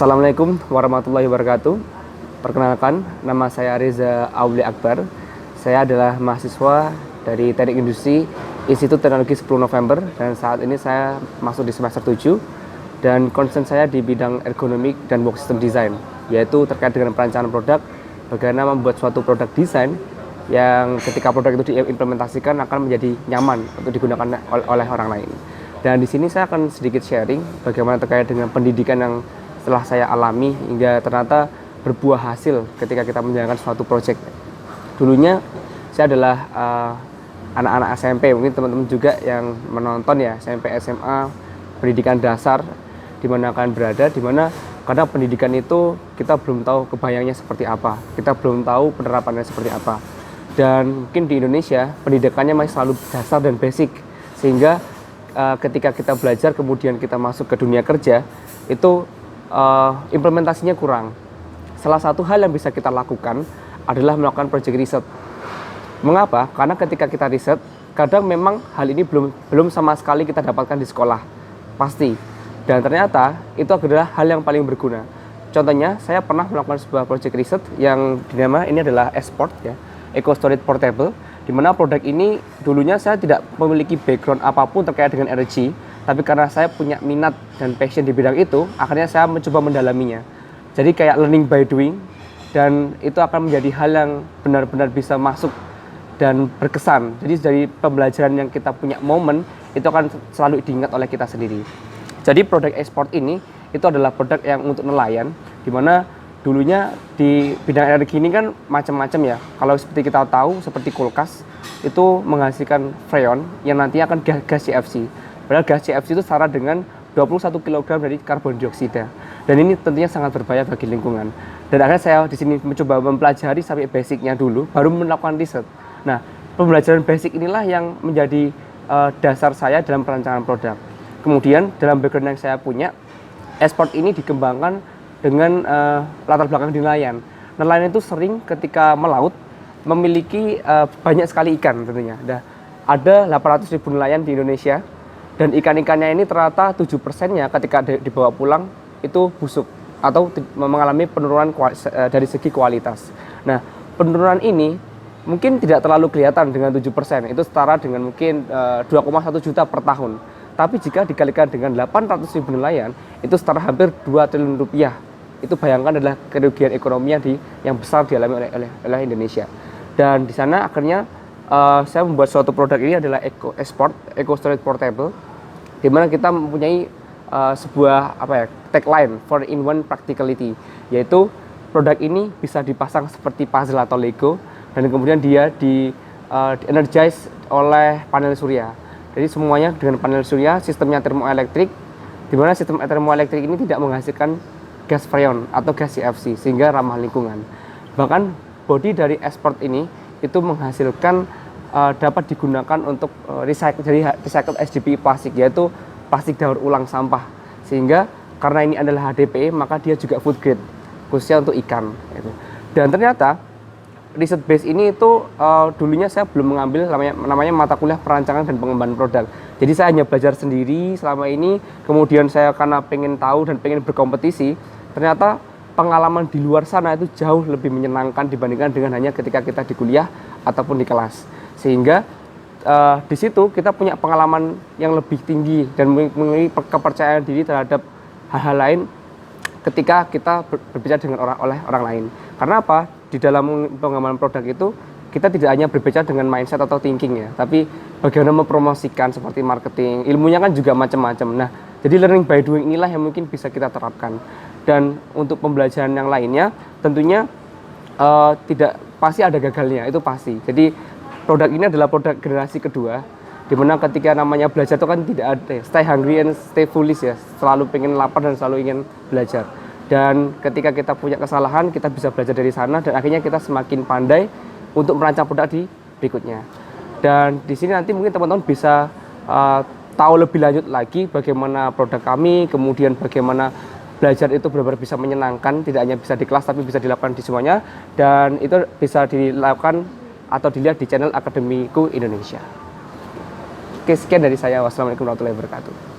Assalamualaikum warahmatullahi wabarakatuh. Perkenalkan, nama saya Reza Auli Akbar. Saya adalah mahasiswa dari Teknik Industri Institut Teknologi 10 November dan saat ini saya masuk di semester 7 dan concern saya di bidang ergonomik dan work system design, yaitu terkait dengan perancangan produk, bagaimana membuat suatu produk desain yang ketika produk itu diimplementasikan akan menjadi nyaman untuk digunakan oleh orang lain. Dan di sini saya akan sedikit sharing bagaimana terkait dengan pendidikan yang setelah saya alami hingga ternyata berbuah hasil ketika kita menjalankan suatu proyek. Dulunya saya adalah anak-anak SMP, mungkin teman-teman juga yang menonton ya, SMP, SMA, pendidikan dasar di mana akan berada, di mana karena pendidikan itu kita belum tahu kebayangnya seperti apa, kita belum tahu penerapannya seperti apa. Dan mungkin di Indonesia pendidikannya masih selalu dasar dan basic, sehingga ketika kita belajar kemudian kita masuk ke dunia kerja itu implementasinya kurang. Salah satu hal yang bisa kita lakukan adalah melakukan project riset. Mengapa? Karena ketika kita riset, kadang memang hal ini belum sama sekali kita dapatkan di sekolah, pasti. Dan ternyata itu adalah hal yang paling berguna. Contohnya, saya pernah melakukan sebuah project riset yang dinama ini adalah Esport ya, Eco Storage Portable, di mana produk ini dulunya saya tidak memiliki background apapun terkait dengan energi. Tapi karena saya punya minat dan passion di bidang itu, akhirnya saya mencoba mendalaminya. Jadi kayak learning by doing, dan itu akan menjadi hal yang benar-benar bisa masuk dan berkesan. Jadi dari pembelajaran yang kita punya momen, itu akan selalu diingat oleh kita sendiri. Jadi produk Esport ini, itu adalah produk yang untuk nelayan, di mana dulunya di bidang energi ini kan macam-macam ya. Kalau seperti kita tahu, seperti kulkas, itu menghasilkan freon yang nantinya akan gas CFC. Padahal gas CFC itu setara dengan 21 kg dari karbon dioksida. Dan ini tentunya sangat berbahaya bagi lingkungan. Dan akhirnya saya di sini mencoba mempelajari sampai basicnya dulu, baru melakukan riset. Nah, pembelajaran basic inilah yang menjadi dasar saya dalam perancangan produk. Kemudian dalam background yang saya punya, Esport ini dikembangkan dengan latar belakang di nelayan. Nelayan itu sering ketika melaut memiliki banyak sekali ikan tentunya. Ada 800.000 nelayan di Indonesia. Dan ikan-ikannya ini ternyata 7%-nya ketika dibawa pulang itu busuk atau mengalami penurunan dari segi kualitas. Nah, penurunan ini mungkin tidak terlalu kelihatan dengan 7%, itu setara dengan mungkin 2,1 juta per tahun. Tapi jika dikalikan dengan 800.000 nelayan, itu setara hampir 2 triliun rupiah. Itu bayangkan adalah kerugian ekonomi yang besar dialami oleh Indonesia. Dan di sana akhirnya saya membuat suatu produk ini adalah Esport, Eco Storage Portable, di mana kita mempunyai sebuah tagline 4-in-1 practicality, yaitu produk ini bisa dipasang seperti puzzle atau Lego dan kemudian dia energize oleh panel surya. Jadi semuanya dengan panel surya, sistemnya termoelektrik, di mana sistem termoelektrik ini tidak menghasilkan gas freon atau gas CFC sehingga ramah lingkungan. Bahkan bodi dari Esport ini itu menghasilkan dapat digunakan untuk recycle HDPE plastik, yaitu plastik daur ulang sampah, sehingga karena ini adalah HDPE maka dia juga food grade khususnya untuk ikan gitu. Dan ternyata riset base ini itu dulunya saya belum mengambil namanya mata kuliah perancangan dan pengembangan produk. Jadi saya hanya belajar sendiri selama ini. Kemudian saya karena pengen tahu dan pengen berkompetisi, ternyata pengalaman di luar sana itu jauh lebih menyenangkan dibandingkan dengan hanya ketika kita di kuliah ataupun di kelas. Sehingga di situ kita punya pengalaman yang lebih tinggi dan memiliki kepercayaan diri terhadap hal-hal lain ketika kita berbicara dengan orang lain. Karena apa? Di dalam pengembangan produk itu kita tidak hanya berbicara dengan mindset atau thinking ya, tapi bagaimana mempromosikan seperti marketing, ilmunya kan juga macam-macam. Nah, jadi learning by doing inilah yang mungkin bisa kita terapkan. Dan untuk pembelajaran yang lainnya tentunya tidak pasti ada gagalnya, itu pasti. Jadi produk ini adalah produk generasi kedua, di mana ketika namanya belajar itu kan tidak ada stay hungry and stay foolish ya, selalu pengen lapar dan selalu ingin belajar. Dan ketika kita punya kesalahan, kita bisa belajar dari sana dan akhirnya kita semakin pandai untuk merancang produk di berikutnya. Dan di sini nanti mungkin teman-teman bisa tahu lebih lanjut lagi bagaimana produk kami, kemudian bagaimana belajar itu benar-benar bisa menyenangkan, tidak hanya bisa di kelas tapi bisa dilakukan di semuanya, dan itu bisa dilakukan atau dilihat di channel Akademiku Indonesia. Oke, sekian dari saya. Wassalamualaikum warahmatullahi wabarakatuh.